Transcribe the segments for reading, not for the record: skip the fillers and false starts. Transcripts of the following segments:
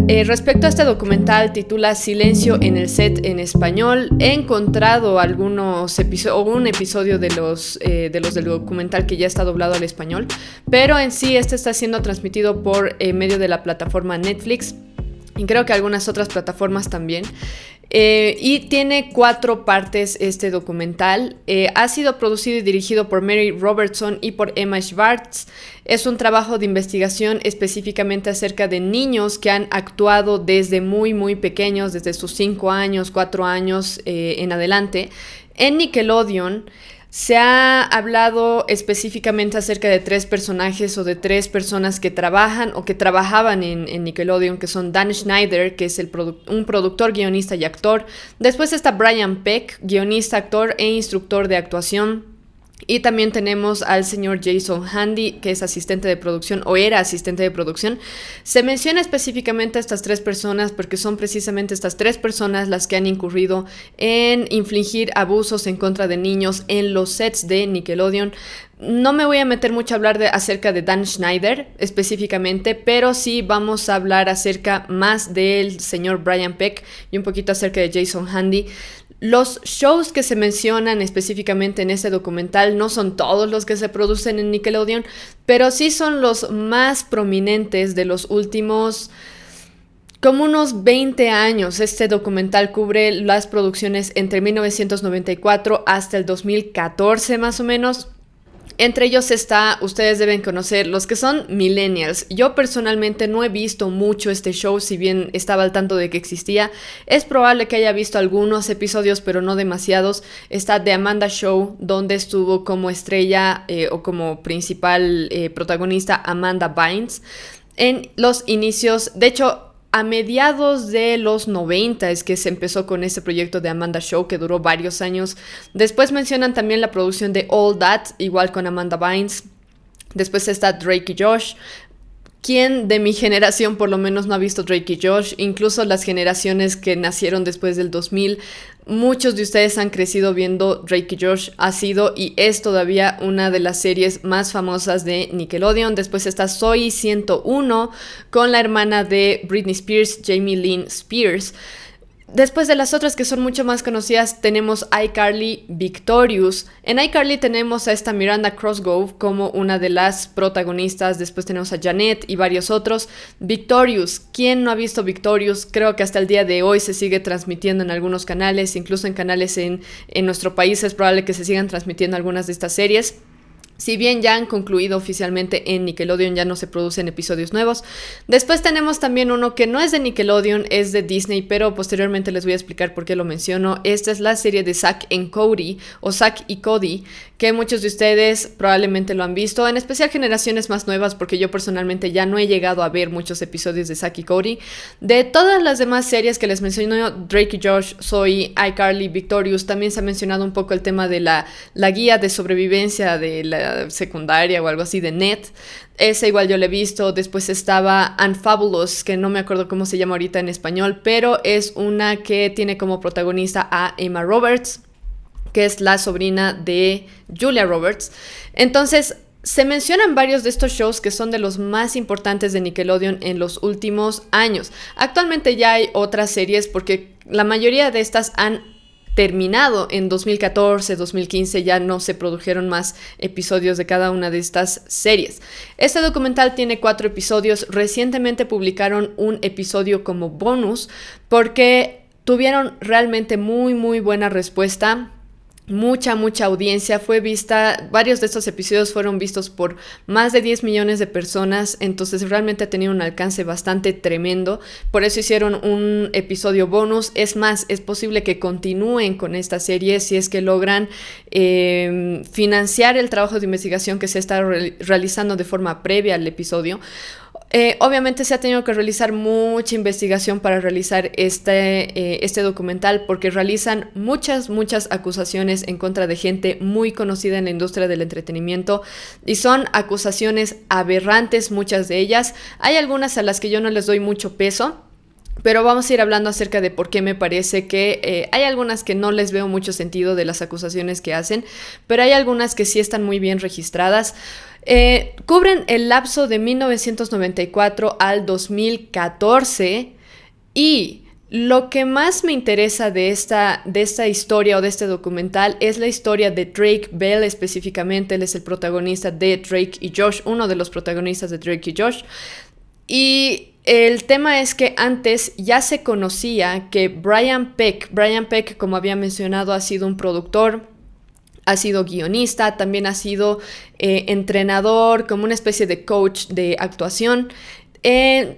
Respecto a este documental, titula Silencio en el set en español. He encontrado un episodio de los del documental que ya está doblado al español, pero en sí este está siendo transmitido por medio de la plataforma Netflix y creo que algunas otras plataformas también. Y tiene 4 partes este documental. Ha sido producido y dirigido por Mary Robertson y por Emma Schwartz. Es un trabajo de investigación específicamente acerca de niños que han actuado desde muy muy pequeños, desde sus 5 años, 4 años en adelante. En Nickelodeon se ha hablado específicamente acerca de 3 personajes o de 3 personas que trabajan o que trabajaban en Nickelodeon, que son Dan Schneider, que es un productor, guionista y actor. Después está Brian Peck, guionista, actor e instructor de actuación. Y también tenemos al señor Jason Handy, que es asistente de producción o era asistente de producción. Se menciona específicamente a estas 3 personas porque son precisamente estas 3 personas las que han incurrido en infligir abusos en contra de niños en los sets de Nickelodeon. No me voy a meter mucho a hablar acerca de Dan Schneider específicamente, pero sí vamos a hablar acerca más del señor Brian Peck y un poquito acerca de Jason Handy. Los shows que se mencionan específicamente en este documental no son todos los que se producen en Nickelodeon, pero sí son los más prominentes de los últimos como unos 20 años. Este documental cubre las producciones entre 1994 hasta el 2014 más o menos. Entre ellos está, ustedes deben conocer, los que son millennials. Yo personalmente no he visto mucho este show, si bien estaba al tanto de que existía. Es probable que haya visto algunos episodios, pero no demasiados. Está The Amanda Show, donde estuvo como estrella o como principal protagonista Amanda Bynes. En los inicios, de hecho, a mediados de los 90 es que se empezó con este proyecto de Amanda Show, que duró varios años. Después mencionan también la producción de All That, igual con Amanda Bynes. Después está Drake y Josh. ¿Quién de mi generación por lo menos no ha visto Drake y Josh? Incluso las generaciones que nacieron después del 2000, muchos de ustedes han crecido viendo Drake y Josh. Ha sido y es todavía una de las series más famosas de Nickelodeon. Después está Zoey 101 con la hermana de Britney Spears, Jamie Lynn Spears. Después de las otras que son mucho más conocidas tenemos iCarly Victorious. En iCarly tenemos a esta Miranda Cosgrove como una de las protagonistas. Después tenemos a Janet y varios otros. Victorious, ¿quién no ha visto Victorious? Creo que hasta el día de hoy se sigue transmitiendo en algunos canales, incluso en canales en nuestro país es probable que se sigan transmitiendo algunas de estas series. Si bien ya han concluido oficialmente en Nickelodeon, ya no se producen episodios nuevos. Después tenemos también uno que no es de Nickelodeon, es de Disney, pero posteriormente les voy a explicar por qué lo menciono. Esta es la serie de Zack and Cody, o Zack y Cody, que muchos de ustedes probablemente lo han visto, en especial generaciones más nuevas, porque yo personalmente ya no he llegado a ver muchos episodios de Zack y Cody. De todas las demás series que les menciono, Drake y Josh, Zoey, iCarly, Victorious, también se ha mencionado un poco el tema de la guía de sobrevivencia de la secundaria o algo así de Net. Esa igual yo la he visto. Después estaba Unfabulous, que no me acuerdo cómo se llama ahorita en español, pero es una que tiene como protagonista a Emma Roberts, que es la sobrina de Julia Roberts. Entonces, se mencionan varios de estos shows que son de los más importantes de Nickelodeon en los últimos años. Actualmente ya hay otras series porque la mayoría de estas han terminado en 2014, 2015, ya no se produjeron más episodios de cada una de estas series. Este documental tiene 4 episodios. Recientemente publicaron un episodio como bonus porque tuvieron realmente muy muy buena respuesta. Mucha audiencia fue vista. Varios de estos episodios fueron vistos por más de 10 millones de personas, entonces realmente ha tenido un alcance bastante tremendo. Por eso hicieron un episodio bonus. Es más, es posible que continúen con esta serie si es que logran financiar el trabajo de investigación que se está realizando de forma previa al episodio. Obviamente se ha tenido que realizar mucha investigación para realizar este documental, porque realizan muchas acusaciones en contra de gente muy conocida en la industria del entretenimiento y son acusaciones aberrantes, muchas de ellas. Hay algunas a las que yo no les doy mucho peso, pero vamos a ir hablando acerca de por qué me parece que hay algunas que no les veo mucho sentido de las acusaciones que hacen, pero hay algunas que sí están muy bien registradas. Cubren el lapso de 1994 al 2014. Y lo que más me interesa de esta historia o de este documental es la historia de Drake Bell específicamente. Él es el protagonista de Drake y Josh, uno de los protagonistas de Drake y Josh. Y el tema es que antes ya se conocía que Brian Peck, como había mencionado, ha sido un productor, ha sido guionista, también ha sido entrenador, como una especie de coach de actuación.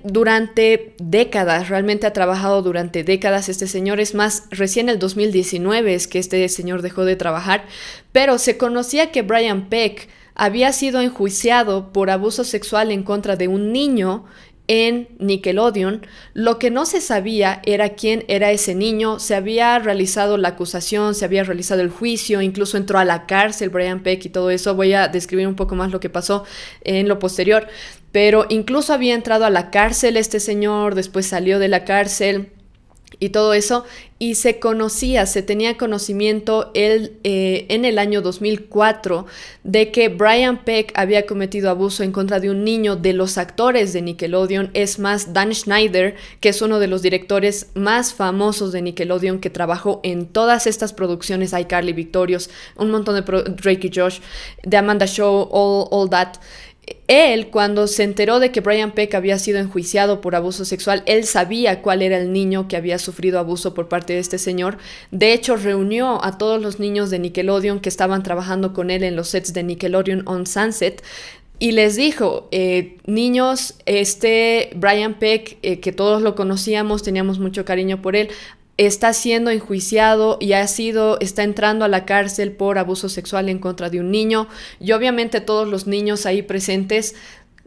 Durante décadas, realmente ha trabajado durante décadas. Este señor es más, recién el 2019 es que este señor dejó de trabajar, pero se conocía que Brian Peck había sido enjuiciado por abuso sexual en contra de un niño en Nickelodeon. Lo que no se sabía era quién era ese niño. Se había realizado la acusación, se había realizado el juicio, incluso entró a la cárcel Brian Peck y todo eso. Voy a describir un poco más lo que pasó en lo posterior, pero incluso había entrado a la cárcel este señor, después salió de la cárcel y todo eso, y se tenía conocimiento en el año 2004 de que Brian Peck había cometido abuso en contra de un niño de los actores de Nickelodeon. Es más, Dan Schneider, que es uno de los directores más famosos de Nickelodeon, que trabajó en todas estas producciones, iCarly, Victorious, un montón de Drake y Josh, The Amanda Show, All That. Él, cuando se enteró de que Brian Peck había sido enjuiciado por abuso sexual, él sabía cuál era el niño que había sufrido abuso por parte de este señor. De hecho, reunió a todos los niños de Nickelodeon que estaban trabajando con él en los sets de Nickelodeon on Sunset y les dijo, niños, Brian Peck, que todos lo conocíamos, teníamos mucho cariño por él, está siendo enjuiciado y está entrando a la cárcel por abuso sexual en contra de un niño. Y obviamente todos los niños ahí presentes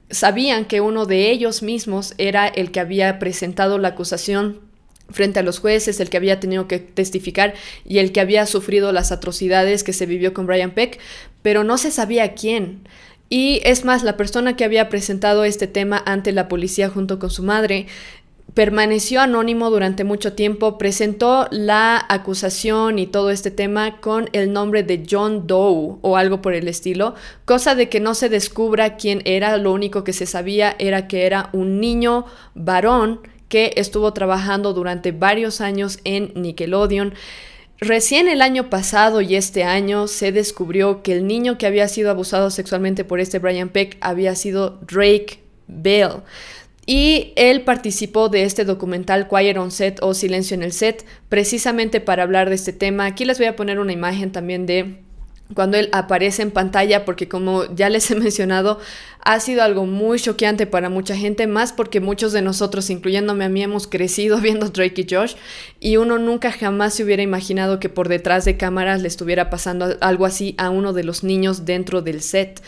sabían que uno de ellos mismos era el que había presentado la acusación frente a los jueces, el que había tenido que testificar y el que había sufrido las atrocidades que se vivió con Brian Peck, pero no se sabía quién. Y es más, la persona que había presentado este tema ante la policía junto con su madre permaneció anónimo durante mucho tiempo, presentó la acusación y todo este tema con el nombre de John Doe o algo por el estilo, cosa de que no se descubra quién era. Lo único que se sabía era que era un niño varón que estuvo trabajando durante varios años en Nickelodeon. Recién el año pasado y este año se descubrió que el niño que había sido abusado sexualmente por Brian Peck había sido Drake Bell. Y él participó de este documental Quiet on Set o Silencio en el Set, precisamente para hablar de este tema. Aquí les voy a poner una imagen también de cuando él aparece en pantalla, porque como ya les he mencionado, ha sido algo muy choqueante para mucha gente, más porque muchos de nosotros, incluyéndome a mí, hemos crecido viendo Drake y Josh, y uno nunca jamás se hubiera imaginado que por detrás de cámaras le estuviera pasando algo así a uno de los niños dentro del set.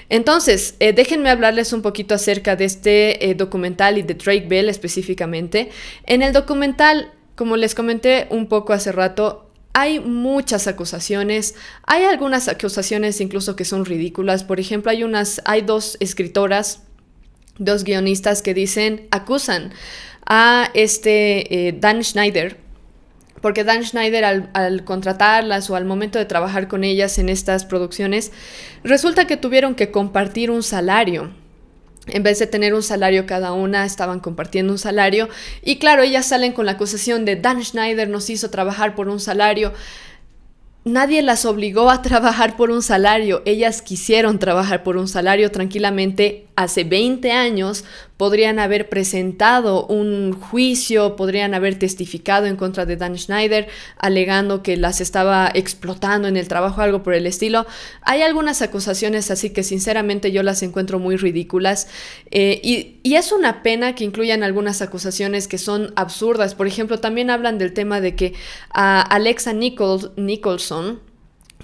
Entonces, déjenme hablarles un poquito acerca de este documental y de Drake Bell específicamente. En el documental, como les comenté un poco hace rato, hay muchas acusaciones, hay algunas acusaciones incluso que son ridículas. Por ejemplo, hay dos escritoras, dos guionistas que acusan a Dan Schneider, porque Dan Schneider al contratarlas o al momento de trabajar con ellas en estas producciones, resulta que tuvieron que compartir un salario. En vez de tener un salario cada una, estaban compartiendo un salario. Y claro, ellas salen con la acusación de Dan Schneider nos hizo trabajar por un salario. Nadie las obligó a trabajar por un salario. Ellas quisieron trabajar por un salario tranquilamente. Hace 20 años podrían haber presentado un juicio, podrían haber testificado en contra de Dan Schneider, alegando que las estaba explotando en el trabajo, algo por el estilo. Hay algunas acusaciones así que sinceramente yo las encuentro muy ridículas. Y es una pena que incluyan algunas acusaciones que son absurdas. Por ejemplo, también hablan del tema de que a Alexa Nicholson,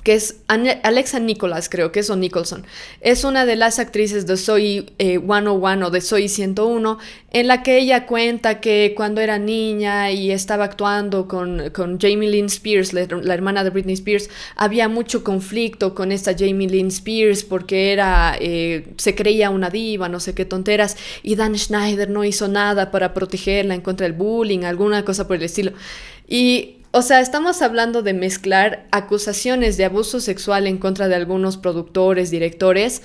que es Alexa Nicholas, creo que es, o Nicholson, es una de las actrices de Soy 101 o de Soy 101, en la que ella cuenta que cuando era niña y estaba actuando con Jamie Lynn Spears, la hermana de Britney Spears, había mucho conflicto con esta Jamie Lynn Spears porque se creía una diva, no sé qué tonteras, y Dan Schneider no hizo nada para protegerla en contra del bullying, alguna cosa por el estilo. O sea, estamos hablando de mezclar acusaciones de abuso sexual en contra de algunos productores, directores,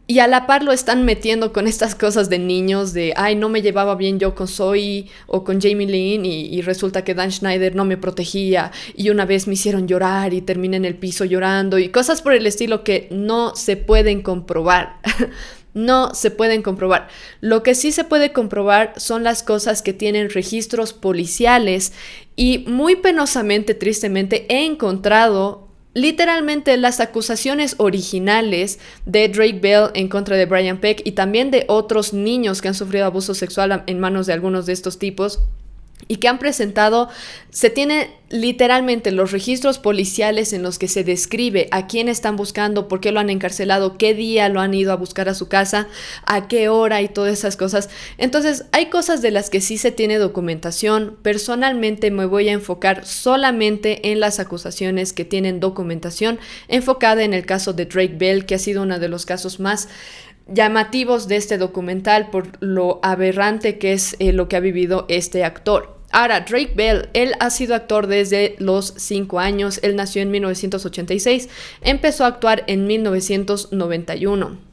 Y a la par lo están metiendo con estas cosas de niños, de, ay, no me llevaba bien yo con Zoe o con Jamie Lynn y resulta que Dan Schneider no me protegía y una vez me hicieron llorar y terminé en el piso llorando y cosas por el estilo que no se pueden comprobar. No se pueden comprobar. Lo que sí se puede comprobar son las cosas que tienen registros policiales y muy penosamente, tristemente, he encontrado literalmente las acusaciones originales de Drake Bell en contra de Brian Peck y también de otros niños que han sufrido abuso sexual en manos de algunos de estos tipos y que han presentado, se tiene literalmente los registros policiales en los que se describe a quién están buscando, por qué lo han encarcelado, qué día lo han ido a buscar a su casa, a qué hora y todas esas cosas. Entonces, hay cosas de las que sí se tiene documentación. Personalmente me voy a enfocar solamente en las acusaciones que tienen documentación, enfocada en el caso de Drake Bell, que ha sido uno de los casos más llamativos de este documental por lo aberrante que es lo que ha vivido este actor. Ahora, Drake Bell, él ha sido actor desde los 5 años, él nació en 1986, empezó a actuar en 1991.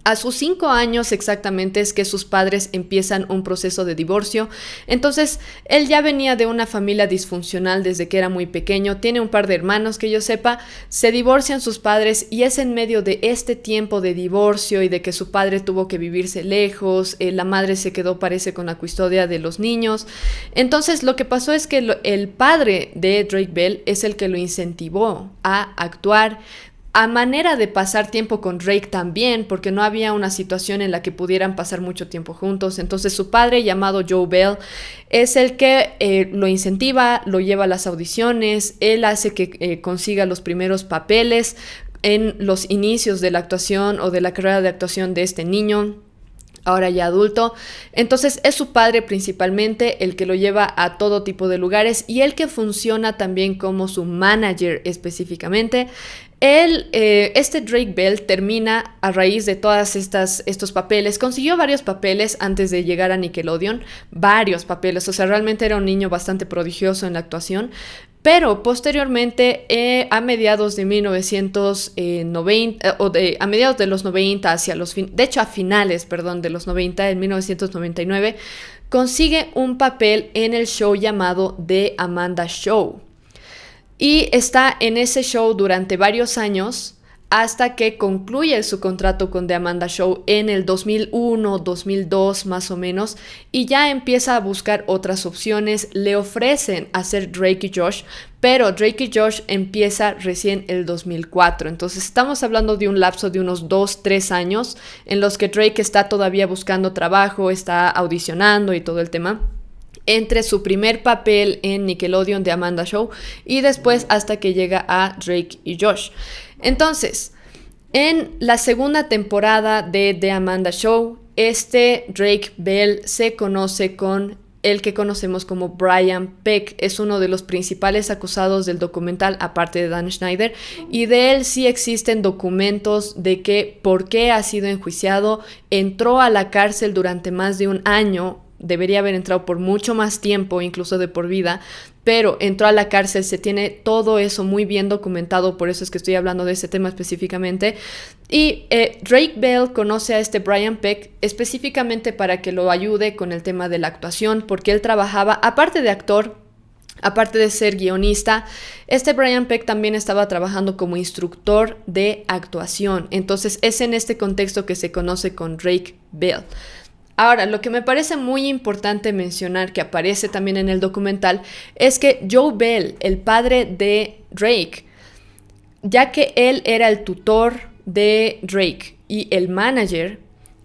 A sus 5 años exactamente es que sus padres empiezan un proceso de divorcio. Entonces, él ya venía de una familia disfuncional desde que era muy pequeño. Tiene un par de hermanos que yo sepa. Se divorcian sus padres y es en medio de este tiempo de divorcio y de que su padre tuvo que vivirse lejos. La madre se quedó, parece, con la custodia de los niños. Entonces, lo que pasó es que el padre de Drake Bell es el que lo incentivó a actuar, a manera de pasar tiempo con Drake también, porque no había una situación en la que pudieran pasar mucho tiempo juntos. Entonces su padre, llamado Joe Bell, es el que lo incentiva, lo lleva a las audiciones, él hace que consiga los primeros papeles en los inicios de la actuación o de la carrera de actuación de este niño, ahora ya adulto. Entonces es su padre principalmente el que lo lleva a todo tipo de lugares y el que funciona también como su manager específicamente. Este Drake Bell termina a raíz de todas estos papeles. Consiguió varios papeles antes de llegar a Nickelodeon, varios papeles, o sea, realmente era un niño bastante prodigioso en la actuación. Pero posteriormente, a mediados de 1990, a mediados de los 90, de hecho a finales, de los 90, en 1999, consigue un papel en el show llamado The Amanda Show. Y está en ese show durante varios años hasta que concluye su contrato con The Amanda Show en el 2001, 2002 más o menos, y ya empieza a buscar otras opciones. Le ofrecen hacer Drake y Josh, pero Drake y Josh empieza recién el 2004. Entonces estamos hablando de un lapso de unos 2-3 años en los que Drake está todavía buscando trabajo, está audicionando y todo el tema, entre su primer papel en Nickelodeon de Amanda Show y después hasta que llega a Drake y Josh. Entonces, en la segunda temporada de The Amanda Show, Drake Bell se conoce con el que conocemos como Brian Peck. Es uno de los principales acusados del documental, aparte de Dan Schneider, y de él sí existen documentos de que por qué ha sido enjuiciado, entró a la cárcel durante más de un año. Debería haber entrado por mucho más tiempo, incluso de por vida, pero entró a la cárcel. Se tiene todo eso muy bien documentado, por eso es que estoy hablando de ese tema específicamente. Y Drake Bell conoce a Brian Peck específicamente para que lo ayude con el tema de la actuación, porque él trabajaba, aparte de actor, aparte de ser guionista, Brian Peck también estaba trabajando como instructor de actuación. Entonces es en este contexto que se conoce con Drake Bell. Ahora, lo que me parece muy importante mencionar, que aparece también en el documental, es que Joe Bell, el padre de Drake, ya que él era el tutor de Drake y el manager,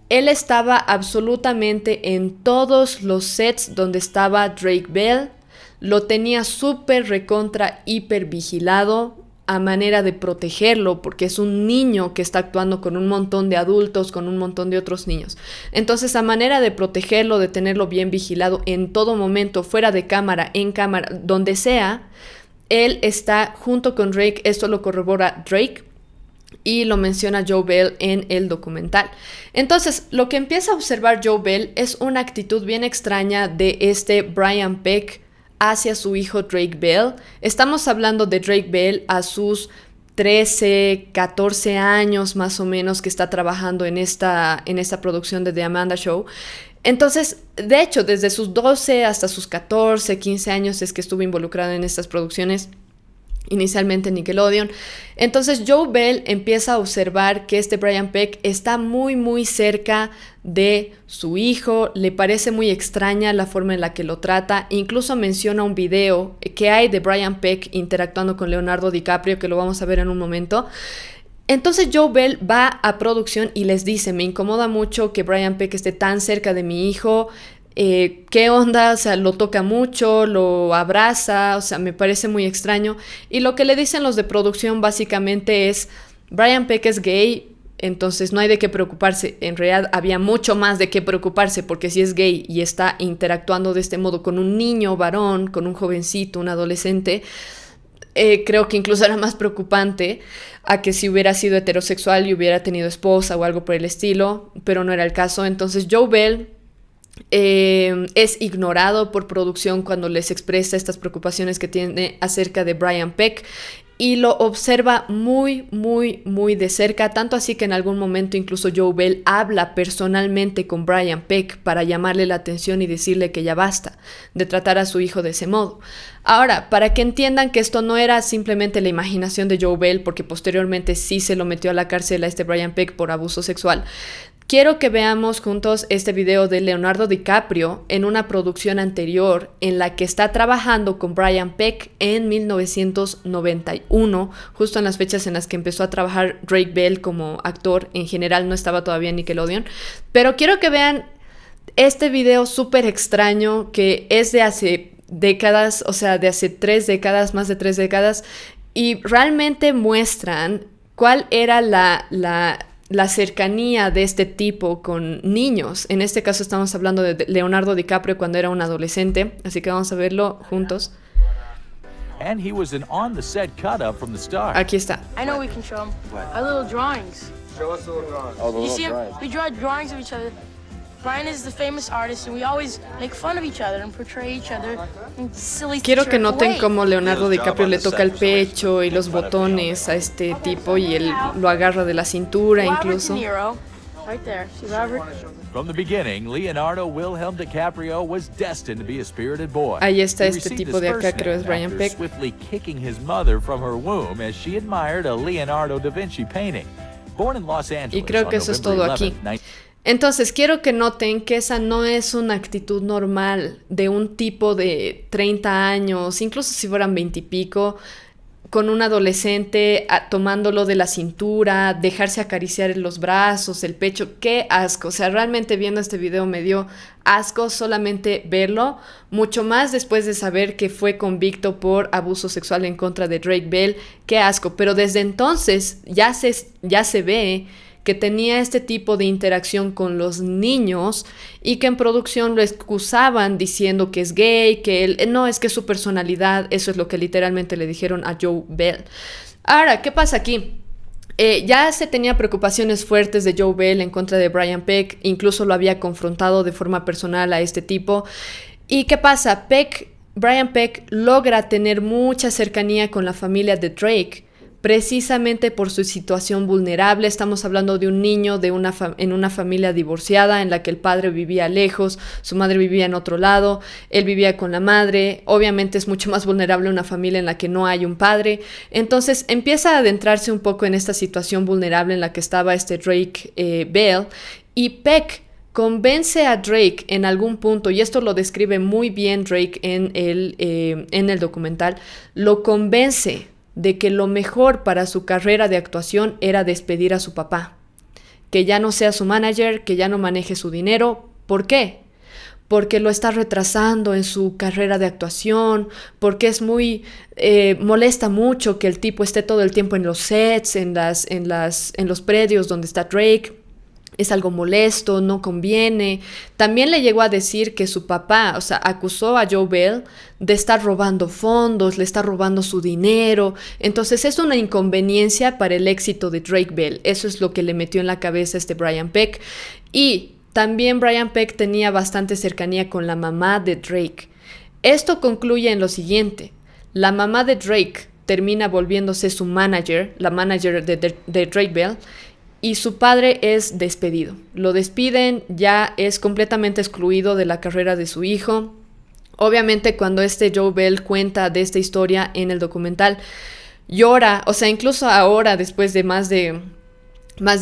él estaba absolutamente en todos los sets donde estaba Drake Bell, lo tenía súper recontra hiper vigilado, a manera de protegerlo, porque es un niño que está actuando con un montón de adultos, con un montón de otros niños. Entonces, a manera de protegerlo, de tenerlo bien vigilado en todo momento, fuera de cámara, en cámara, donde sea, él está junto con Drake. Esto lo corrobora Drake y lo menciona Joe Bell en el documental. Entonces, lo que empieza a observar Joe Bell es una actitud bien extraña de Brian Peck hacia su hijo Drake Bell. Estamos hablando de Drake Bell a sus 13, 14 años más o menos que está trabajando en esta producción de The Amanda Show. Entonces, de hecho, desde sus 12 hasta sus 14, 15 años es que estuvo involucrada en estas producciones, inicialmente en Nickelodeon. Entonces Joe Bell empieza a observar que este Brian Peck está muy muy cerca de su hijo, le parece muy extraña la forma en la que lo trata, incluso menciona un video que hay de Brian Peck interactuando con Leonardo DiCaprio, que lo vamos a ver en un momento. Entonces Joe Bell va a producción y les dice: me incomoda mucho que Brian Peck esté tan cerca de mi hijo. ¿Qué onda? O sea, lo toca mucho, lo abraza, o sea, me parece muy extraño. Y lo que le dicen los de producción básicamente es: Brian Peck es gay, entonces no hay de qué preocuparse. En realidad había mucho más de qué preocuparse, porque si es gay y está interactuando de este modo con un niño varón, con un jovencito, un adolescente, creo que incluso era más preocupante a que si hubiera sido heterosexual y hubiera tenido esposa o algo por el estilo, pero no era el caso. Entonces Joe Bell es ignorado por producción cuando les expresa estas preocupaciones que tiene acerca de Brian Peck, y lo observa muy, muy, muy de cerca, tanto así que en algún momento incluso Joe Bell habla personalmente con Brian Peck para llamarle la atención y decirle que ya basta de tratar a su hijo de ese modo. Ahora, para que entiendan que esto no era simplemente la imaginación de Joe Bell, porque posteriormente sí se lo metió a la cárcel a este Brian Peck por abuso sexual, quiero que veamos juntos este video de Leonardo DiCaprio en una producción anterior en la que está trabajando con Brian Peck en 1991, justo en las fechas en las que empezó a trabajar Drake Bell como actor. En general no estaba todavía en Nickelodeon, pero quiero que vean este video súper extraño que es de hace décadas, o sea, de hace 3 décadas, más de 3 décadas, y realmente muestran cuál era la cercanía de este tipo con niños. En este caso estamos hablando de Leonardo DiCaprio cuando era un adolescente, así que vamos a verlo juntos. And he was an on-the-set cut-up from the start. Aquí está. I know we can show them our little drawings. Show us the little drawings. Oh, the You little see 'em? drawings. We draw drawings of each other. Brian is the famous artist, and we always make fun of each other and portray each other in silly. Quiero que noten cómo Leonardo DiCaprio le toca el pecho y los botones a este tipo, y él lo agarra de la cintura incluso. Robert De Niro, right there. See Robert? From the beginning, Leonardo Wilhelm DiCaprio was destined to be a spirited boy. Ahí está He este received tipo his de first acá, creo es name Brian after Peck. swiftly kicking his mother from her womb as she admired a Leonardo da Vinci painting. Born in Los Angeles Y creo que on eso es November todo aquí. 11th, Entonces, quiero que noten que esa no es una actitud normal de un tipo de 30 años, incluso si fueran 20 y pico, con un adolescente tomándolo de la cintura, dejarse acariciar en los brazos, el pecho. ¡Qué asco! O sea, realmente viendo este video me dio asco solamente verlo, mucho más después de saber que fue convicto por abuso sexual en contra de Drake Bell. ¡Qué asco! Pero desde entonces ya se ve que tenía este tipo de interacción con los niños y que en producción lo excusaban diciendo que es gay, que él, no, es que su personalidad, eso es lo que literalmente le dijeron a Joe Bell. Ahora, ¿qué pasa aquí? Ya se tenía preocupaciones fuertes de Joe Bell en contra de Brian Peck, incluso lo había confrontado de forma personal a este tipo. ¿Y qué pasa? Brian Peck logra tener mucha cercanía con la familia de Drake, precisamente por su situación vulnerable. Estamos hablando de un niño en una familia divorciada en la que el padre vivía lejos, su madre vivía en otro lado, él vivía con la madre. Obviamente es mucho más vulnerable una familia en la que no hay un padre. Entonces empieza a adentrarse un poco en esta situación vulnerable en la que estaba este Drake Bell, y Peck convence a Drake en algún punto, y esto lo describe muy bien Drake en el documental, lo convence de que lo mejor para su carrera de actuación era despedir a su papá, que ya no sea su manager, que ya no maneje su dinero. ¿Por qué? Porque lo está retrasando en su carrera de actuación, porque es muy molesta mucho que el tipo esté todo el tiempo en los sets, en los predios donde está Drake. Es algo molesto, no conviene. También le llegó a decir que su papá, o sea, acusó a Joe Bell de estar robando fondos, le está robando su dinero. Entonces es una inconveniencia para el éxito de Drake Bell. Eso es lo que le metió en la cabeza este Brian Peck. Y también Brian Peck tenía bastante cercanía con la mamá de Drake. Esto concluye en lo siguiente. La mamá de Drake termina volviéndose su manager, la manager de Drake Bell, y su padre es despedido. Lo despiden, ya es completamente excluido de la carrera de su hijo. Obviamente cuando Joe Bell cuenta de esta historia en el documental, llora, o sea, incluso ahora, después de más de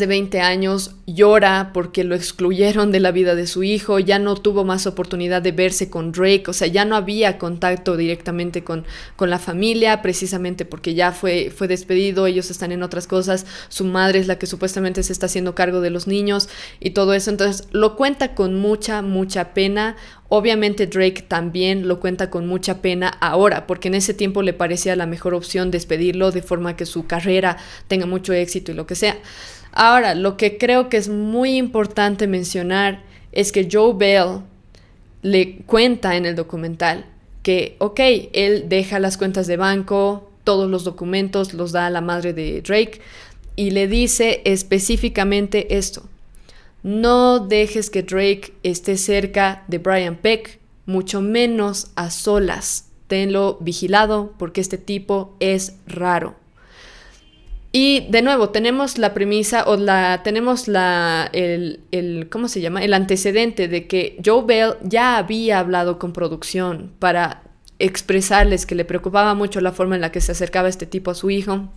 20 años, llora porque lo excluyeron de la vida de su hijo, ya no tuvo más oportunidad de verse con Drake, o sea, ya no había contacto directamente con la familia, precisamente porque ya fue despedido, ellos están en otras cosas, su madre es la que supuestamente se está haciendo cargo de los niños y todo eso, entonces lo cuenta con mucha pena. Obviamente Drake también lo cuenta con mucha pena ahora, porque en ese tiempo le parecía la mejor opción despedirlo de forma que su carrera tenga mucho éxito y lo que sea. Ahora, lo que creo que es muy importante mencionar es que Joe Bell le cuenta en el documental que, ok, él deja las cuentas de banco, todos los documentos los da a la madre de Drake y le dice específicamente esto: no dejes que Drake esté cerca de Brian Peck, mucho menos a solas. Tenlo vigilado porque este tipo es raro. Y de nuevo, tenemos la premisa tenemos ¿cómo se llama? El antecedente de que Joe Bell ya había hablado con producción para expresarles que le preocupaba mucho la forma en la que se acercaba este tipo a su hijo.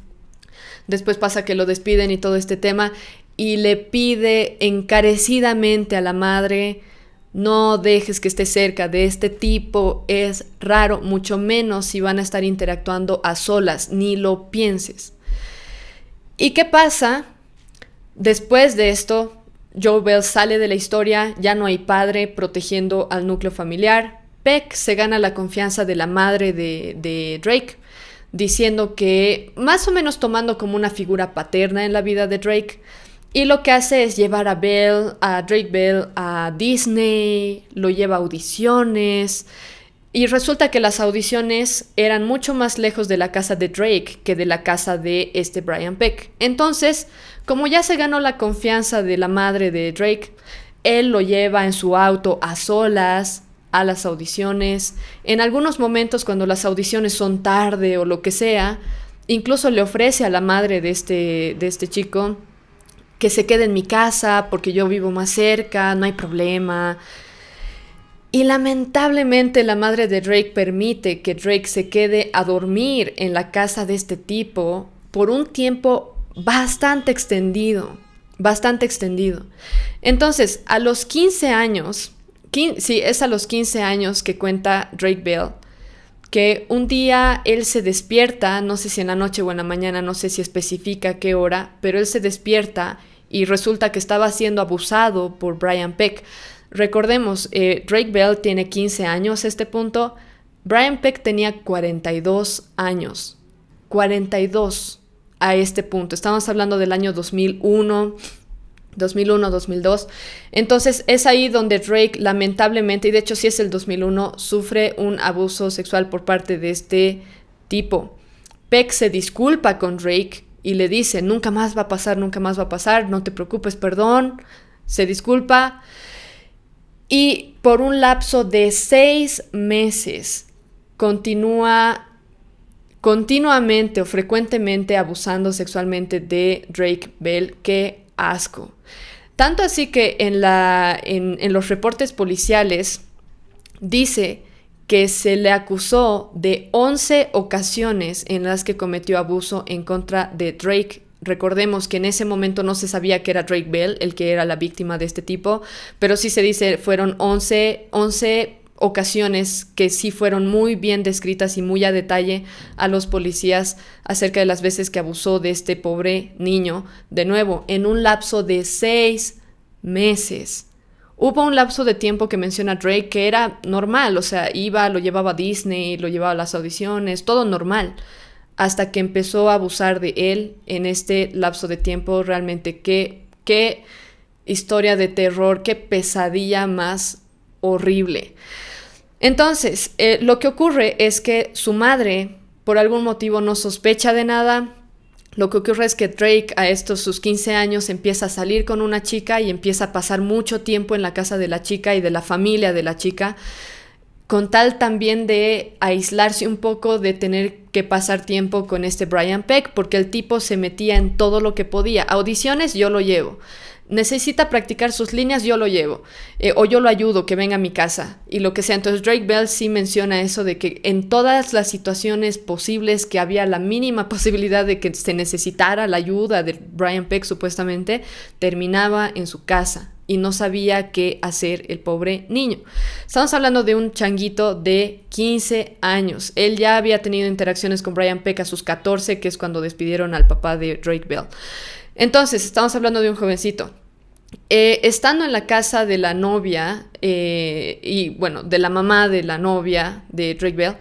Después pasa que lo despiden y todo este tema, y le pide encarecidamente a la madre: no dejes que esté cerca de este tipo, es raro, mucho menos si van a estar interactuando a solas, ni lo pienses. ¿Y qué pasa? Después de esto, Joe Bell sale de la historia, ya no hay padre protegiendo al núcleo familiar. Peck se gana la confianza de la madre de Drake, diciendo que, más o menos tomando como una figura paterna en la vida de Drake, y lo que hace es llevar a Drake Bell a Disney, lo lleva a audiciones, y resulta que las audiciones eran mucho más lejos de la casa de Drake que de la casa de Brian Peck. Entonces, como ya se ganó la confianza de la madre de Drake, él lo lleva en su auto a solas a las audiciones. En algunos momentos, cuando las audiciones son tarde o lo que sea, incluso le ofrece a la madre de este chico que se quede en mi casa porque yo vivo más cerca, no hay problema. Y lamentablemente la madre de Drake permite que Drake se quede a dormir en la casa de este tipo por un tiempo bastante extendido. Entonces, a los 15 años, es a los 15 años que cuenta Drake Bell, que un día él se despierta, no sé si en la noche o en la mañana, no sé si especifica qué hora, pero él se despierta y resulta que estaba siendo abusado por Brian Peck. Recordemos, Drake Bell tiene 15 años a este punto, Brian Peck tenía 42 años, 42 a este punto. Estamos hablando del año 2001, 2002. Entonces es ahí donde Drake lamentablemente, y de hecho sí es el 2001, sufre un abuso sexual por parte de este tipo. Peck se disculpa con Drake y le dice: nunca más va a pasar, no te preocupes, perdón. Se disculpa. Y por un lapso de 6 meses continúa continuamente o frecuentemente abusando sexualmente de Drake Bell. ¡Qué asco! Tanto así que en los reportes policiales dice que se le acusó de 11 ocasiones en las que cometió abuso en contra de Drake. Recordemos que en ese momento no se sabía que era Drake Bell el que era la víctima de este tipo, pero sí se dice fueron 11 ocasiones que sí fueron muy bien descritas y muy a detalle a los policías acerca de las veces que abusó de este pobre niño. De nuevo, en un lapso de 6 meses. Hubo un lapso de tiempo que menciona Drake que era normal, o sea, lo llevaba a Disney, lo llevaba a las audiciones, todo normal. Hasta que empezó a abusar de él en este lapso de tiempo. Realmente qué historia de terror, qué pesadilla más horrible. Entonces, lo que ocurre es que su madre, por algún motivo, no sospecha de nada. Lo que ocurre es que Drake, a sus 15 años, empieza a salir con una chica y empieza a pasar mucho tiempo en la casa de la chica y de la familia de la chica, con tal también de aislarse un poco, de tener que pasar tiempo con este Brian Peck, porque el tipo se metía en todo lo que podía. Audiciones, yo lo llevo. Necesita practicar sus líneas, yo lo llevo. O yo lo ayudo, que venga a mi casa. Y lo que sea. Entonces Drake Bell sí menciona eso de que en todas las situaciones posibles que había la mínima posibilidad de que se necesitara la ayuda de Brian Peck, supuestamente, terminaba en su casa. Y no sabía qué hacer el pobre niño. Estamos hablando de un changuito de 15 años. Él ya había tenido interacciones con Brian Peck a sus 14, que es cuando despidieron al papá de Drake Bell. Entonces, estamos hablando de un jovencito. Estando en la casa de la novia, y bueno, de la mamá de la novia de Drake Bell,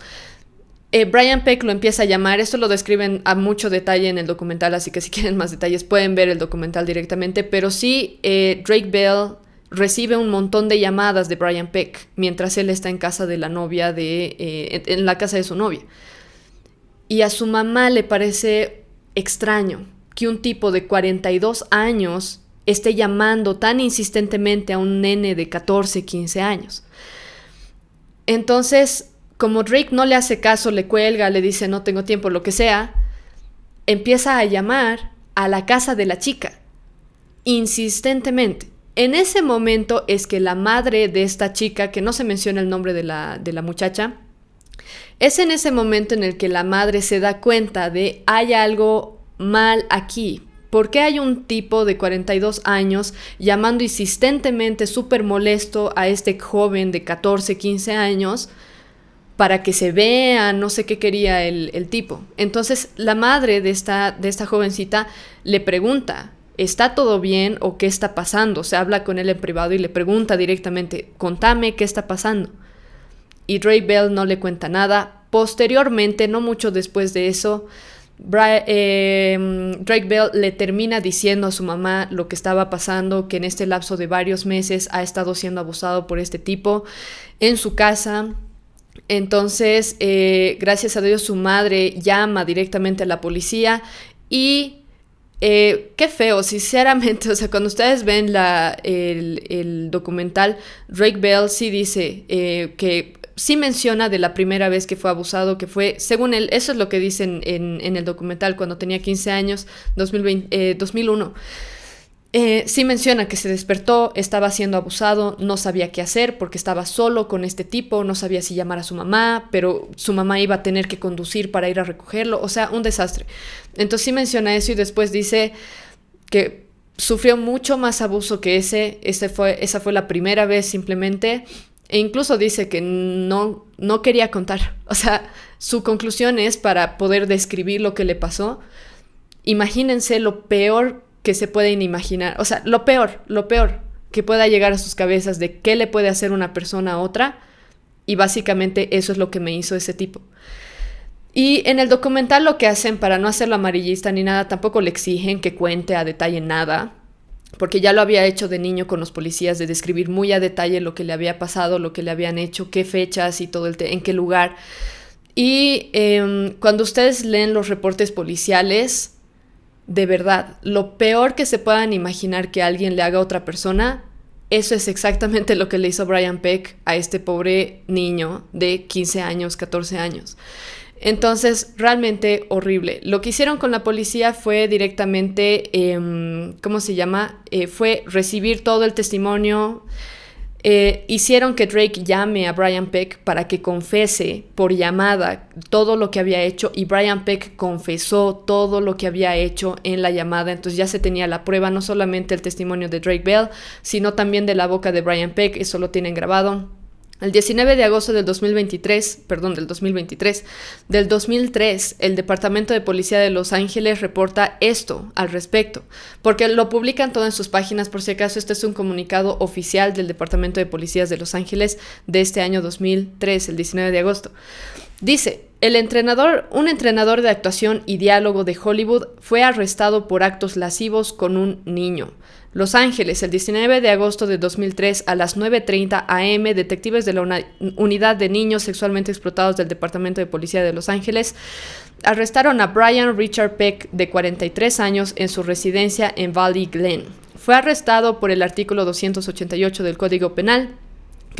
Brian Peck lo empieza a llamar. Esto lo describen a mucho detalle en el documental, así que si quieren más detalles pueden ver el documental directamente, pero sí, Drake Bell recibe un montón de llamadas de Brian Peck mientras él está en casa de la novia, en la casa de su novia. Y a su mamá le parece extraño que un tipo de 42 años esté llamando tan insistentemente a un nene de 14, 15 años. Entonces, como Drake no le hace caso, le cuelga, le dice no tengo tiempo, lo que sea, empieza a llamar a la casa de la chica, insistentemente. En ese momento es que la madre de esta chica, que no se menciona el nombre de la muchacha, es en ese momento en el que la madre se da cuenta de hay algo mal aquí. ¿Por qué hay un tipo de 42 años llamando insistentemente, súper molesto a este joven de 14, 15 años para que se vea? No sé qué quería el tipo. Entonces la madre de esta jovencita le pregunta, ¿está todo bien o qué está pasando? Se habla con él en privado y le pregunta directamente, contame qué está pasando. Y Drake Bell no le cuenta nada. Posteriormente, no mucho después de eso, Drake Bell le termina diciendo a su mamá lo que estaba pasando, que en este lapso de varios meses ha estado siendo abusado por este tipo en su casa. Entonces, gracias a Dios, su madre llama directamente a la policía y qué feo, sinceramente. O sea, cuando ustedes ven el documental, Drake Bell sí dice que sí menciona de la primera vez que fue abusado, que fue, según él, eso es lo que dicen en el documental, cuando tenía 15 años, 2001. Sí menciona que se despertó, estaba siendo abusado, no sabía qué hacer porque estaba solo con este tipo, no sabía si llamar a su mamá, pero su mamá iba a tener que conducir para ir a recogerlo, o sea, un desastre. Entonces sí menciona eso y después dice que sufrió mucho más abuso que esa fue la primera vez simplemente, e incluso dice que no quería contar. O sea, su conclusión es, para poder describir lo que le pasó, imagínense lo peor que se pueden imaginar, o sea, lo peor que pueda llegar a sus cabezas de qué le puede hacer una persona a otra, y básicamente eso es lo que me hizo ese tipo. Y en el documental lo que hacen, para no hacerlo amarillista ni nada, tampoco le exigen que cuente a detalle nada, porque ya lo había hecho de niño con los policías, de describir muy a detalle lo que le había pasado, lo que le habían hecho, qué fechas y todo en qué lugar. Y cuando ustedes leen los reportes policiales, de verdad, lo peor que se puedan imaginar que alguien le haga a otra persona, eso es exactamente lo que le hizo Brian Peck a este pobre niño de 15 años, 14 años. Entonces, realmente horrible. Lo que hicieron con la policía fue directamente, fue recibir todo el testimonio. Hicieron que Drake llame a Brian Peck para que confese por llamada todo lo que había hecho, y Brian Peck confesó todo lo que había hecho en la llamada. Entonces ya se tenía la prueba, no solamente el testimonio de Drake Bell, sino también de la boca de Brian Peck. Eso lo tienen grabado. El 19 de agosto del 2023, el Departamento de Policía de Los Ángeles reporta esto al respecto, porque lo publican todo en sus páginas. Por si acaso, este es un comunicado oficial del Departamento de Policías de Los Ángeles de este año 2003, el 19 de agosto. Dice, un entrenador de actuación y diálogo de Hollywood fue arrestado por actos lascivos con un niño. Los Ángeles, el 19 de agosto de 2003 a las 9:30 a.m., detectives de la Unidad de Niños Sexualmente Explotados del Departamento de Policía de Los Ángeles arrestaron a Brian Richard Peck, de 43 años, en su residencia en Valley Glen. Fue arrestado por el artículo 288 del Código Penal,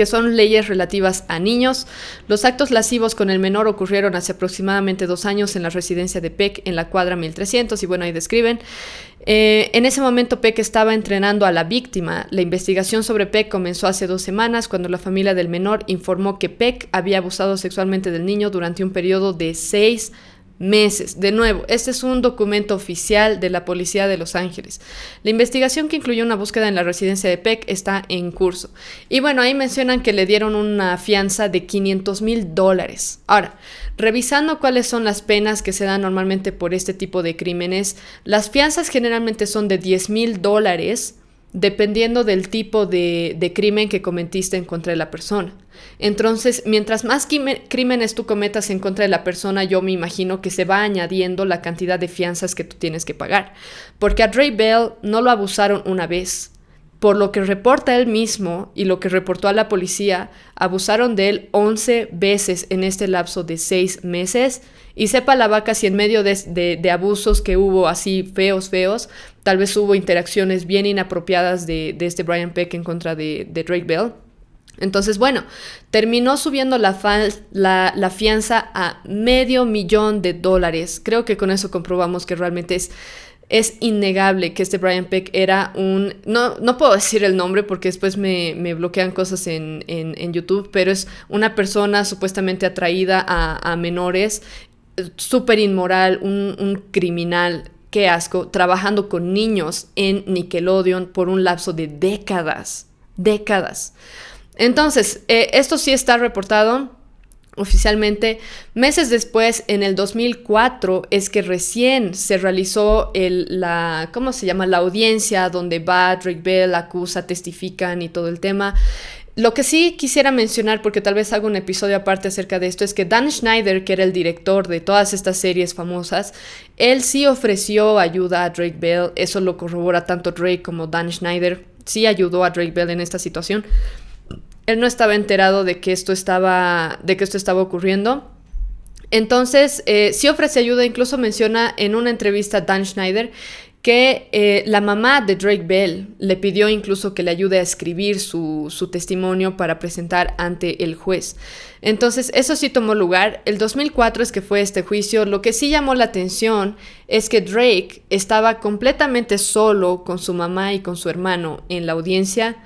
que son leyes relativas a niños. Los actos lascivos con el menor ocurrieron hace aproximadamente 2 años en la residencia de Peck en la cuadra 1300, y bueno, ahí describen. En ese momento Peck estaba entrenando a la víctima. La investigación sobre Peck comenzó hace 2 semanas cuando la familia del menor informó que Peck había abusado sexualmente del niño durante un periodo de 6 meses. De nuevo, este es un documento oficial de la policía de Los Ángeles. La investigación, que incluyó una búsqueda en la residencia de Peck, está en curso. Y bueno, ahí mencionan que le dieron una fianza de $500,000. Ahora, revisando cuáles son las penas que se dan normalmente por este tipo de crímenes, las fianzas generalmente son de $10,000 dependiendo del tipo de crimen que cometiste en contra de la persona. Entonces, mientras más crímenes tú cometas en contra de la persona, yo me imagino que se va añadiendo la cantidad de fianzas que tú tienes que pagar. Porque a Drake Bell no lo abusaron una vez. Por lo que reporta él mismo y lo que reportó a la policía, abusaron de él 11 veces en este lapso de 6 meses. Y sepa la vaca si en medio de abusos que hubo así feos, tal vez hubo interacciones bien inapropiadas de este Brian Peck en contra de Drake Bell. Entonces, bueno, terminó subiendo la fianza a $500,000. Creo que con eso comprobamos que realmente es innegable que este Brian Peck era un... No puedo decir el nombre porque después me bloquean cosas en YouTube, pero es una persona supuestamente atraída a menores, súper inmoral, un criminal, qué asco, trabajando con niños en Nickelodeon por un lapso de décadas. Entonces, esto sí está reportado oficialmente. Meses después, en el 2004, es que recién se realizó la audiencia donde va Drake Bell, acusa, testifican y todo el tema. Lo que sí quisiera mencionar, porque tal vez haga un episodio aparte acerca de esto, es que Dan Schneider, que era el director de todas estas series famosas, él sí ofreció ayuda a Drake Bell. Eso lo corrobora tanto Drake como Dan Schneider. Sí ayudó a Drake Bell en esta situación. Él no estaba enterado de que esto estaba ocurriendo. Entonces, sí ofrece ayuda. Incluso menciona en una entrevista Dan Schneider que la mamá de Drake Bell le pidió incluso que le ayude a escribir su testimonio para presentar ante el juez. Entonces, eso sí tomó lugar. El 2004 es que fue este juicio. Lo que sí llamó la atención es que Drake estaba completamente solo con su mamá y con su hermano en la audiencia.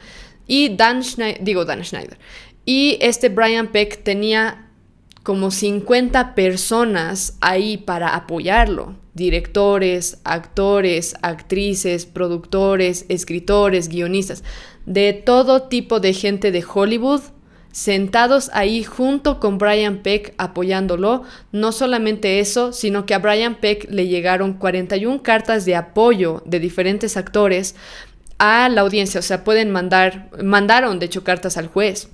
Y Dan Schneider. Y este Brian Peck tenía como 50 personas ahí para apoyarlo. Directores, actores, actrices, productores, escritores, guionistas. De todo tipo de gente de Hollywood sentados ahí junto con Brian Peck apoyándolo. No solamente eso, sino que a Brian Peck le llegaron 41 cartas de apoyo de diferentes actores a la audiencia. O sea, mandaron de hecho cartas al juez,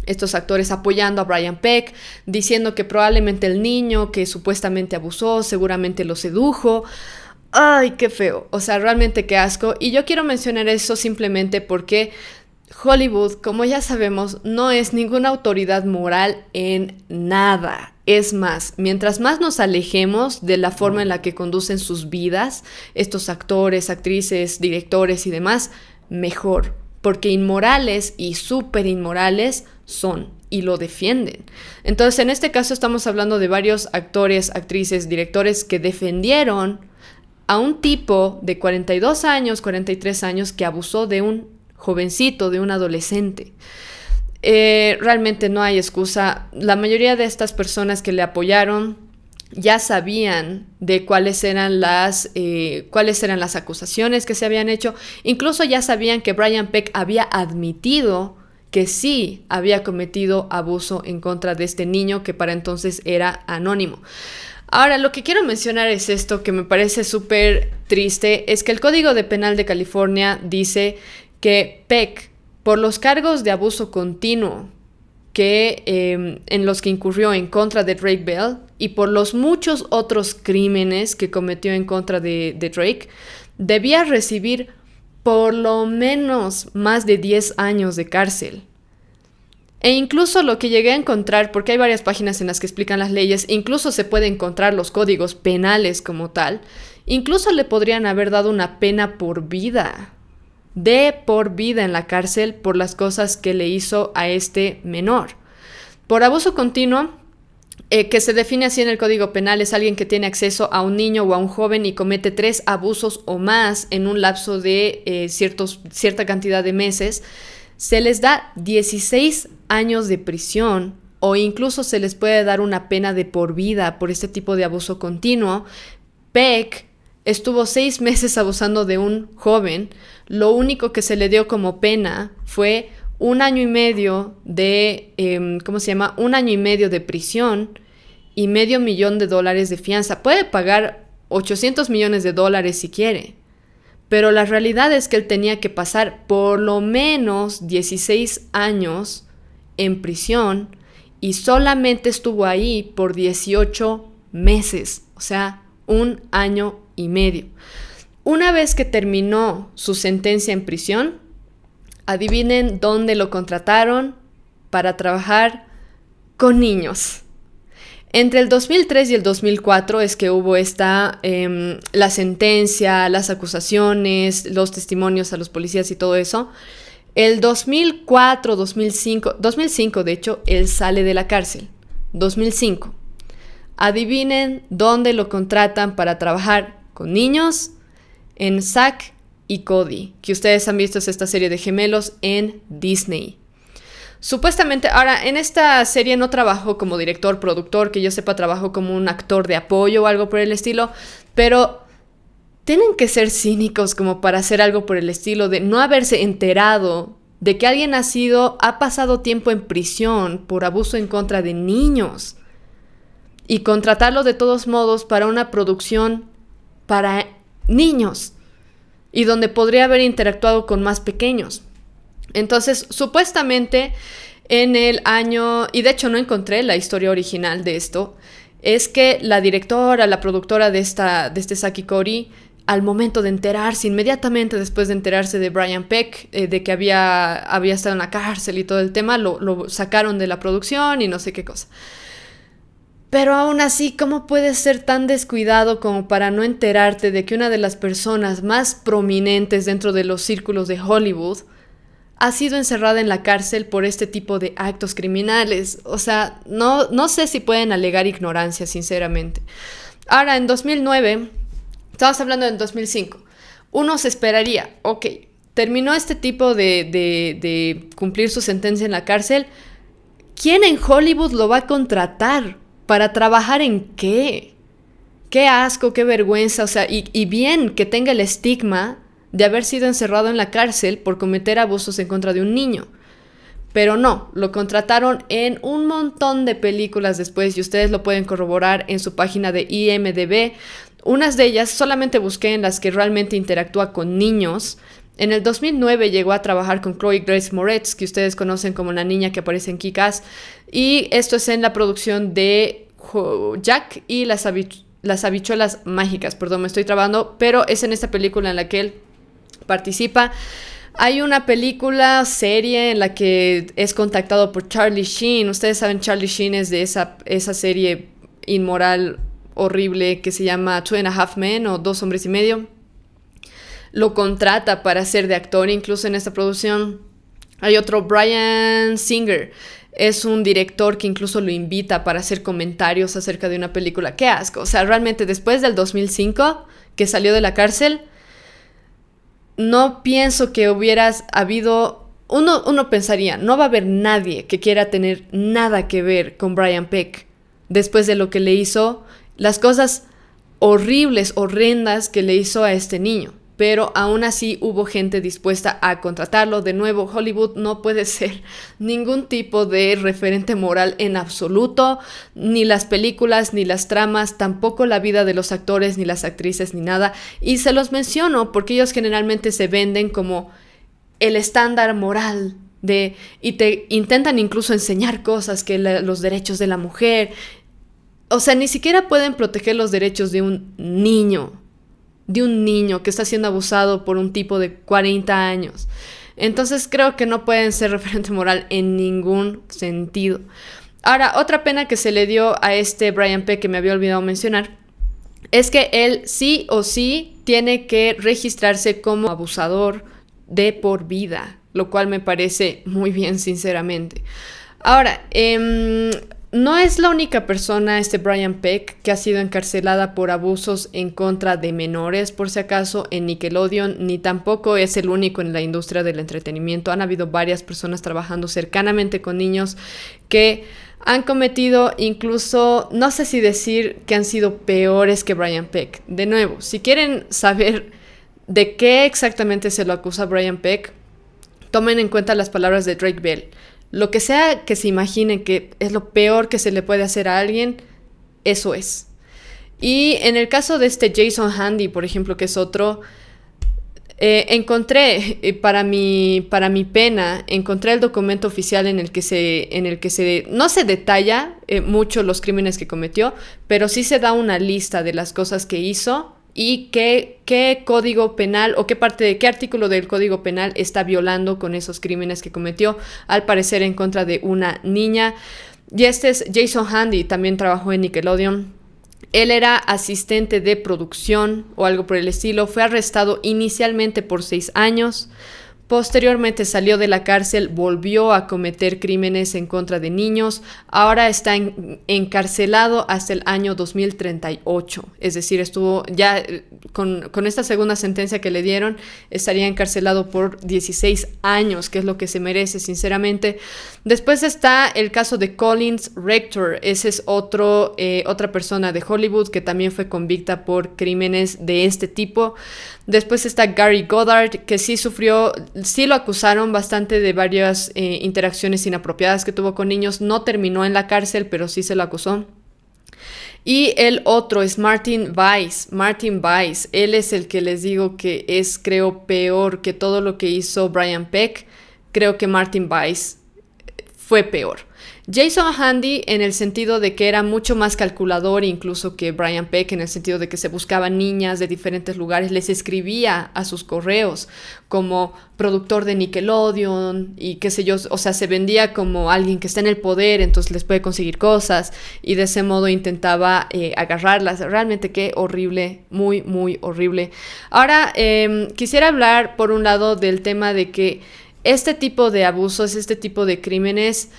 estos actores apoyando a Brian Peck, diciendo que probablemente el niño que supuestamente abusó seguramente lo sedujo. ¡Ay, qué feo! O sea, realmente qué asco. Y yo quiero mencionar eso simplemente porque Hollywood, como ya sabemos, no es ninguna autoridad moral en nada. Es más, mientras más nos alejemos de la forma en la que conducen sus vidas, estos actores, actrices, directores y demás, mejor. Porque inmorales y súper inmorales son y lo defienden. Entonces, en este caso estamos hablando de varios actores, actrices, directores que defendieron a un tipo de 42 años, 43 años que abusó de un jovencito, de un adolescente. Realmente no hay excusa. La mayoría de estas personas que le apoyaron ya sabían de cuáles eran las acusaciones que se habían hecho. Incluso ya sabían que Brian Peck había admitido que sí había cometido abuso en contra de este niño que para entonces era anónimo. Ahora, lo que quiero mencionar es esto que me parece súper triste, es que el Código de Penal de California dice que Peck, por los cargos de abuso continuo en los que incurrió en contra de Drake Bell y por los muchos otros crímenes que cometió en contra de Drake, debía recibir por lo menos más de 10 años de cárcel. E incluso lo que llegué a encontrar, porque hay varias páginas en las que explican las leyes, incluso se puede encontrar los códigos penales como tal, incluso le podrían haber dado una pena por vida. de por vida en la cárcel por las cosas que le hizo a este menor. Por abuso continuo, que se define así en el Código Penal, es alguien que tiene acceso a un niño o a un joven y comete 3 abusos o más en un lapso de cierta cantidad de meses, se les da 16 años de prisión o incluso se les puede dar una pena de por vida por este tipo de abuso continuo. Peck estuvo 6 meses abusando de un joven. Lo único que se le dio como pena fue 1 año y medio de, 1 año y medio de prisión y $500,000 de fianza. Puede pagar $800 millones si quiere, pero la realidad es que él tenía que pasar por lo menos 16 años en prisión y solamente estuvo ahí por 18 meses, o sea, 1 año y medio. Una vez que terminó su sentencia en prisión, adivinen dónde lo contrataron para trabajar con niños. Entre el 2003 y el 2004 es que hubo la sentencia, las acusaciones, los testimonios a los policías y todo eso. El 2005 de hecho, él sale de la cárcel. 2005. Adivinen dónde lo contratan para trabajar con niños. En Zack y Cody, que ustedes han visto esta serie de gemelos en Disney. Supuestamente, ahora, en esta serie no trabajó como director, productor, que yo sepa, trabajó como un actor de apoyo o algo por el estilo, pero tienen que ser cínicos como para hacer algo por el estilo de no haberse enterado de que alguien ha pasado tiempo en prisión por abuso en contra de niños y contratarlo de todos modos para una producción para niños y donde podría haber interactuado con más pequeños. Entonces, supuestamente en el año, y de hecho no encontré la historia original de esto, es que la productora de este Zack y Cody, al momento de enterarse, inmediatamente después de enterarse de Brian Peck, de que había estado en la cárcel y todo el tema, lo sacaron de la producción y no sé qué cosa. Pero aún así, ¿cómo puedes ser tan descuidado como para no enterarte de que una de las personas más prominentes dentro de los círculos de Hollywood ha sido encerrada en la cárcel por este tipo de actos criminales? O sea, no sé si pueden alegar ignorancia, sinceramente. Ahora, en 2009, estamos hablando en 2005, uno se esperaría, ok, terminó este tipo de cumplir su sentencia en la cárcel, ¿quién en Hollywood lo va a contratar? ¿Para trabajar en qué? Qué asco, qué vergüenza, o sea, y bien que tenga el estigma de haber sido encerrado en la cárcel por cometer abusos en contra de un niño. Pero no, lo contrataron en un montón de películas después y ustedes lo pueden corroborar en su página de IMDb. Unas de ellas solamente busqué en las que realmente interactúa con niños. En el 2009 llegó a trabajar con Chloe Grace Moretz, que ustedes conocen como la niña que aparece en Kick-Ass, y esto es en la producción de Jack y las habichuelas mágicas, perdón, me estoy trabando, pero es en esta película en la que él participa. Hay una serie en la que es contactado por Charlie Sheen. Ustedes saben, Charlie Sheen es de esa serie inmoral, horrible, que se llama Two and a Half Men o Dos Hombres y Medio. Lo contrata para ser de actor incluso en esta producción. Hay otro, Bryan Singer. Es un director que incluso lo invita para hacer comentarios acerca de una película. ¡Qué asco! O sea, realmente después del 2005, que salió de la cárcel, no pienso que hubieras habido... Uno pensaría, no va a haber nadie que quiera tener nada que ver con Brian Peck después de lo que le hizo, las cosas horribles, horrendas que le hizo a este niño. Pero aún así hubo gente dispuesta a contratarlo. De nuevo, Hollywood no puede ser ningún tipo de referente moral en absoluto, ni las películas, ni las tramas, tampoco la vida de los actores, ni las actrices, ni nada. Y se los menciono porque ellos generalmente se venden como el estándar moral y te intentan incluso enseñar cosas que los derechos de la mujer. O sea, ni siquiera pueden proteger los derechos de un niño que está siendo abusado por un tipo de 40 años. Entonces creo que no pueden ser referente moral en ningún sentido. Ahora, otra pena que se le dio a este Brian Peck que me había olvidado mencionar es que él sí o sí tiene que registrarse como abusador de por vida, lo cual me parece muy bien, sinceramente. Ahora, no es la única persona, Brian Peck, que ha sido encarcelada por abusos en contra de menores, por si acaso, en Nickelodeon, ni tampoco es el único en la industria del entretenimiento. Han habido varias personas trabajando cercanamente con niños que han cometido incluso, no sé si decir que han sido peores que Brian Peck. De nuevo, si quieren saber de qué exactamente se lo acusa a Brian Peck, tomen en cuenta las palabras de Drake Bell. Lo que sea que se imaginen que es lo peor que se le puede hacer a alguien, eso es. Y en el caso de Jason Handy, por ejemplo, que es otro, encontré, para mi pena, encontré el documento oficial en el que no se detalla mucho los crímenes que cometió, pero sí se da una lista de las cosas que hizo y qué código penal o qué artículo del código penal está violando con esos crímenes que cometió, al parecer en contra de una niña. Y es Jason Handy, también trabajó en Nickelodeon. Él era asistente de producción o algo por el estilo. Fue arrestado inicialmente por 6 años. Posteriormente salió de la cárcel, volvió a cometer crímenes en contra de niños. Ahora está encarcelado hasta el año 2038. Es decir, estuvo ya con esta segunda sentencia que le dieron, estaría encarcelado por 16 años, que es lo que se merece, sinceramente. Después está el caso de Collins Rector. Ese es otra persona de Hollywood que también fue convicta por crímenes de este tipo. Después está Gary Goddard, que sí lo acusaron bastante de varias interacciones inapropiadas que tuvo con niños. No terminó en la cárcel, pero sí se lo acusó. Y el otro es Martin Weiss. Martin Weiss, él es el que les digo que es, creo, peor que todo lo que hizo Brian Peck. Creo que Martin Weiss fue peor. Jason Handy, en el sentido de que era mucho más calculador incluso que Brian Peck, en el sentido de que se buscaban niñas de diferentes lugares, les escribía a sus correos como productor de Nickelodeon y qué sé yo, o sea, se vendía como alguien que está en el poder, entonces les puede conseguir cosas, y de ese modo intentaba agarrarlas. Realmente qué horrible, muy, muy horrible. Ahora, quisiera hablar por un lado del tema de que este tipo de abusos, este tipo de crímenes,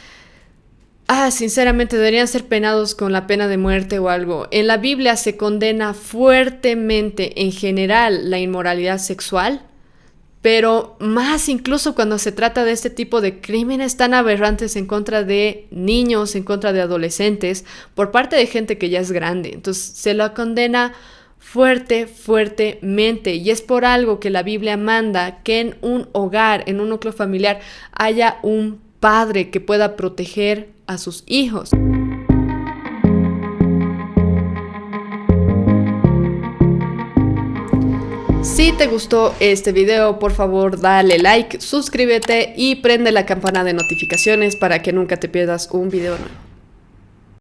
sinceramente deberían ser penados con la pena de muerte o algo. En la Biblia se condena fuertemente en general la inmoralidad sexual, pero más incluso cuando se trata de este tipo de crímenes tan aberrantes en contra de niños, en contra de adolescentes, por parte de gente que ya es grande. Entonces se lo condena fuertemente, y es por algo que la Biblia manda que en un hogar, en un núcleo familiar, haya un padre que pueda proteger a sus hijos. Si te gustó este video, por favor dale like, suscríbete y prende la campana de notificaciones para que nunca te pierdas un video nuevo.